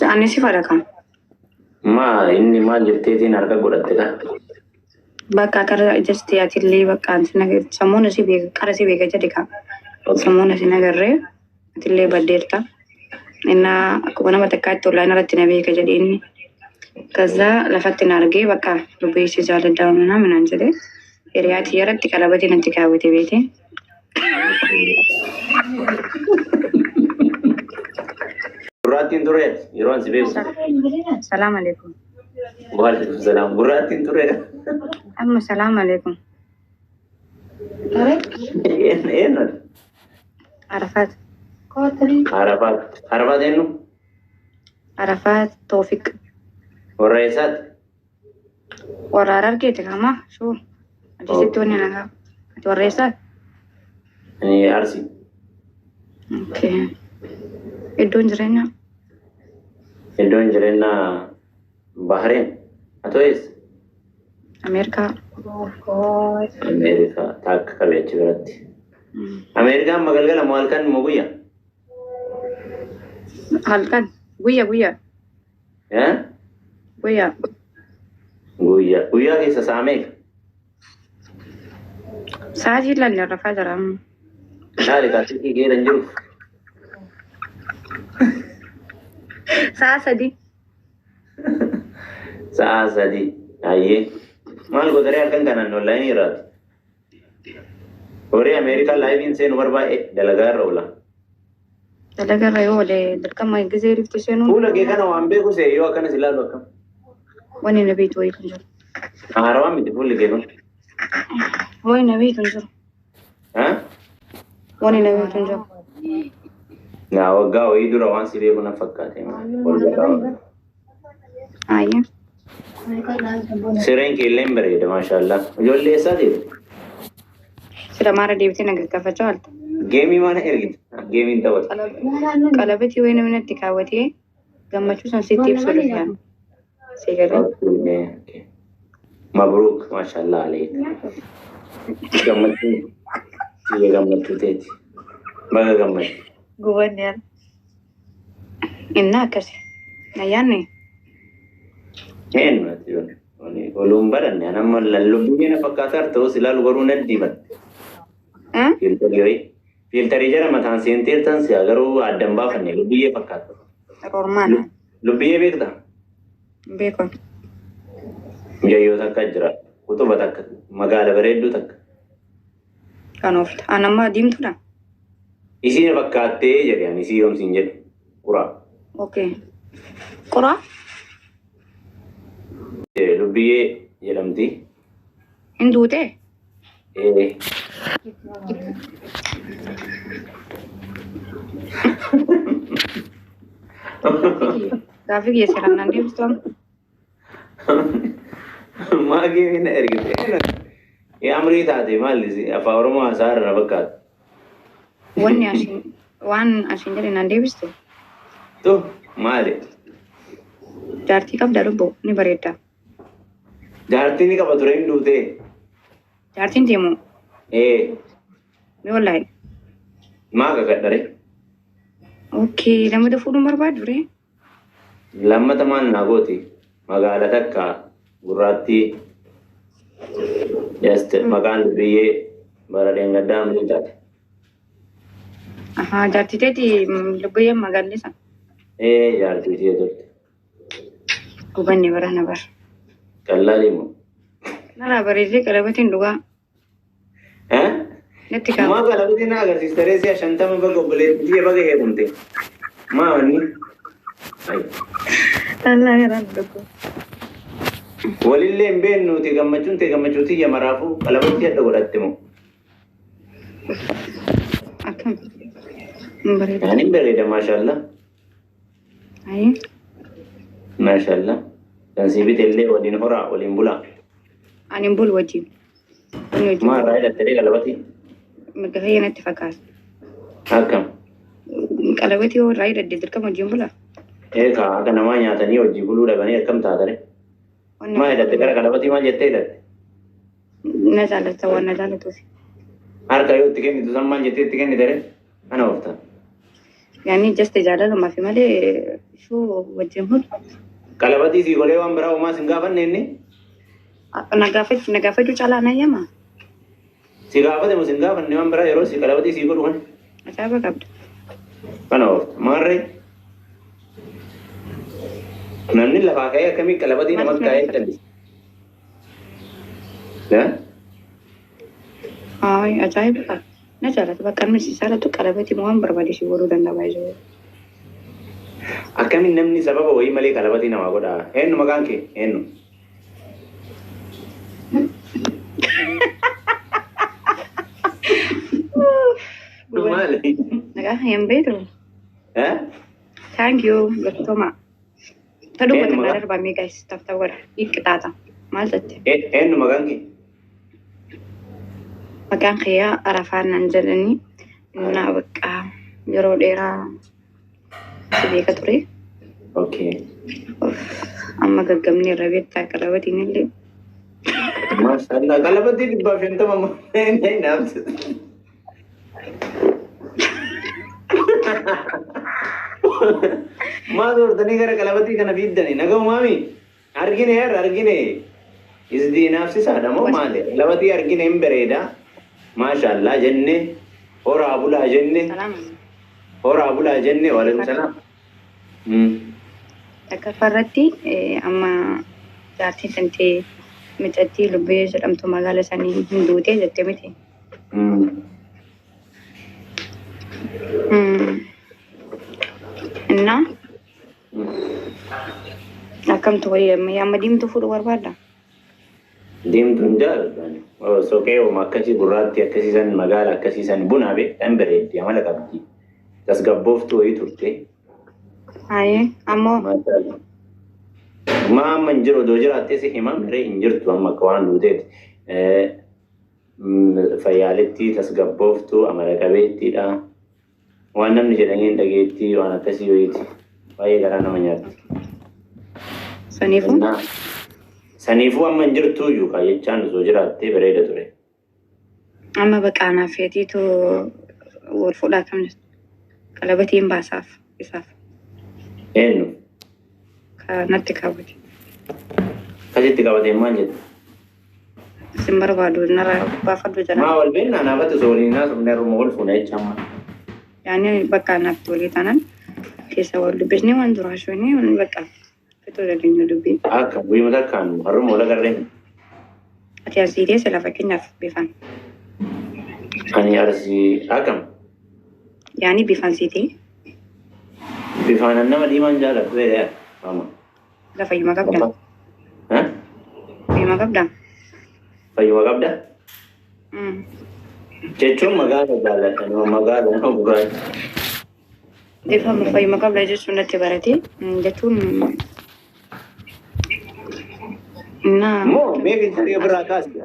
Ani si farakan. Ma inni maal jetteetiin harka godhatte kan? Bakka qara ijasti atillee bakka anti nagar samuuna si beeka qara si beeka jedhe kan. Samuuna si nagarree atillee baddeerta. Inna akkuma nama takkaatti ollaan irratti na beeka jedhe inni. Kaza lafatti na argee bakka dubbii si jaaladhaa mana minaan jedhe. Hiriyaati yaratti qalabatiin anti kaawwate beekee. Gurraattiin ture yeroo ansi beeku. Salaam alaikum. Waalaikum salaam. Gurraattiin ture. Amma salaam alaikum. Eenyu? Arafat. Arafat eenyu? Arafat Tawfiq. Warra eessaati? Warra argeete kama shuu. Ajisitti wanni nagaa. Ati warra eessaati? Ani Arsii. Okay. Iddoon jireenyaa? Iddoon jireenyaa Bahareen. Atoo eessa? Ameerikaa. Ameerikaa takka qabee achi biratti. Ameerikaan magalgala moo halkan moo guyyaa? Halkan. Guyyaa. Guyyaa. Guyyaa keessa sa'a meeqa? Sa'aatii ilaalle rafaa jira. Maali kaasii geeran jiru? Sa'a sadii. Sa'a sadii. Ayyee. Maal godaree halkan kanaan onlaayinii irraati? Horii Ameerikaan laayiviin seenu barbaa'e dalagaa irra oola. Dalagaa irra yoo oole dirqama gisee rifti seenuu. Fuula kee kana waan beeku see yoo akkanas ilaalu akkam? Wanni na beektu wayii kan jiru. Haarawaan miti fuulli kee kun. Wanni na beektu hin jiru. Wanni na beektu hin jiru. Naa waggaa wayii dura waan si beeku na fakkaate. Ayyee. Sireen kee illee hin bareeda maashaallah. Ijoollee eessaa deemu? Sira maara deebitee na gaggafachaa oolta. Geemii mana ergite? Geemiin taphatu. Qalabatii wayii namni itti kaawwatee gammachuu san sitti ibsu dhufyaan. Seegalee. Mabruuk maashaallah aleek. Gammachuu. Biyya gammachuu teeti. Baga gammachuu. Gubanni yaa. Innaa akkasi. Nayyaanni. Eenyu ati yoon. Oluun baranne anamma lallubbii na fakkaataa ta'us ilaalu garuu nan diimatte. Filtarii jara mataan seenteertan si'a garuu addan baafanne lubbiyyee fakkaata. Roormaana. Lubbiyyee beektaa? Beekon. Mucayyoo takka jira. Kutuba takka. Magaala bareedduu takka. Kan oofta. Anamma diimtuudha. Isiin fakkaattee jedhe ani isii yoomsiin jedhu. Quraa. Okay. Quraa? Lubbiyyee jedhamti. Hin duutee? Gaaffii geessiran nan deebistu amma. Maa geemii na ergite? Amrii taate maalli afaan Oromoo haasaa irra fakkaata. Waan asiin jedhe nan deebistu. Tu maali? Jaartii qabda lubbuu ni bareedda. Jaartii ni qaba ture hin duutee? Jaartiin deemu. Ni wallahi. Maa kakadhare? Okay, lammata fuudhuun barbaadu ree? Lammata maal naa gooti? Magaala takka gurraattii. Maqaan lubbiyyee bara dheengaddaa amrii taate. Jaartii teeti lubbiyyeen magaalisa. Jaartii tee turte. Gubanni bara na bara. Qallaalii moo? Nara bareedee qalabatiin dhugaa. Natti kaa'u. Maa qalabatiin na agarsiista reessi 50 baga obboleettii baga heerumte. Maa wanni? Allah garaan dhugu. Walillee hin beeknuuti gammachuun tee gammachuutii yamaraafuu qalabatti adda godhatte moo? Akkam. Bareeda. Ani bareeda maashaallah. Ayi. Maashaallah. Kan si bitellee waliin horaa waliin bulaa. Ani bul wajjin. Maa irraa hidhattee qalabatti? Magafayya natti fakkaata. Akkam. Qalabatti yoo irraa hidhatte dirqama wajjin bulaa. Eegaa akka namaa nyaatanii hojii buluu dhabanii akkam taatare? Maa hidhatte gara qalabatti maal jettee hidhatte? Na jaalatta waan na jaalatuufi. Harka yoo itti kennitu san maal jettee itti kennitere? Ana oofta. يعني جست جالا لما في مالي شو وجهه Kalabati si golee waan biraa uumaa sin gaafanne inni. nagafatu cala na yama Si gaafate moo sin gaafanne waan biraa yeroo si kalabati si godhu kan. asaba kabda Kana oofta maarree. Namni lafaa ka'ee akkamii kalabati namatti kaa'ee jallis. ay ajaib ka na jala bakkan mi sala tu kalabati mo am barbadi si woru danda baizo Akkamii namni sababa wayii malee kalabati namaa godha. Eenyu maqaan kee eenyu. Maali? naga yang bedo thank you bertoma tadu Eh, ko maga- tanda ba mi guys tafta wara ikitata maltate Eenyu maqaan kee. makan khiya arafan nanjalani na baka yero dera sibe ka turi Okay. amma gaggamni rabetta kalabati nille Maashaallah kalabati dhibbaaf shantama malee naafsa. Maal hortanii gara kalabatii kana fiddani nagau maami argine yar argine isdii naafsisaadha moo maali kalabatii argine hin bareeda maashaallah jenne horaa bulaa jenne salama horaa bulaa jenne waalaikum salaam. Akka farratti amma jaartiin tantee mixattii lubbee jedhamtu magaala sanii hin duutee jette miti. እና akkamtu wayii amma diimtuu fuudhu barbaadda? Diimtuun jaalladha. Soqee hooma akkasii gurraatti akkasiisan magaala akkasiisan buna beektan bareeddi amala qabdi. Tasgabbooftuu wayii turte. Haayee ammoo Ma amma hin jiru odoo jiraattee si hima miree hin jirtu amma akka waan duuteeti. Fayyaaletti tasgabbooftuu amala qabeettiidha. Waan namni jedhanii hin dhageettii waan akkasii wayiiti. Baay'ee garaa nama nyaatti. saniifuu Saniifuu amma hin jirtu yookaan jechaan osoo jiraattee bareeda ture. amma baqaanaaf feetiitu wal fuudhaa kam jirtu qalabatiin baasaaf isaaf Eenyu kanatti kaawwate akkasitti qabatee maal jettu? isin barbaadu nara baafadhu jala Maa wal beennaa naafatti osoo waliin haasofne har'uma wal fuuna jecha amma. yaani baqaanaaf walii taanaan keessa wal dubbisnee waan duraa shoonii bakka fituu dandeenya dubbii Akka guyyuma takkaan har'uma wal agarreen. ati asii deesse lafa keenyaaf bifaan Ani arsii akkam yaani bifaan siitee bifaanan nama diimaan jaalladhu beekaa mama. lafa fayyuma qabda fayyuma qabda Fayyuma qabda? Jechuun magaala jaalladha magaala nama gurraacha. Defama fayyuma qabda jechuun natti barate jechuun na Moo meeqa jedhee biraa kaasti?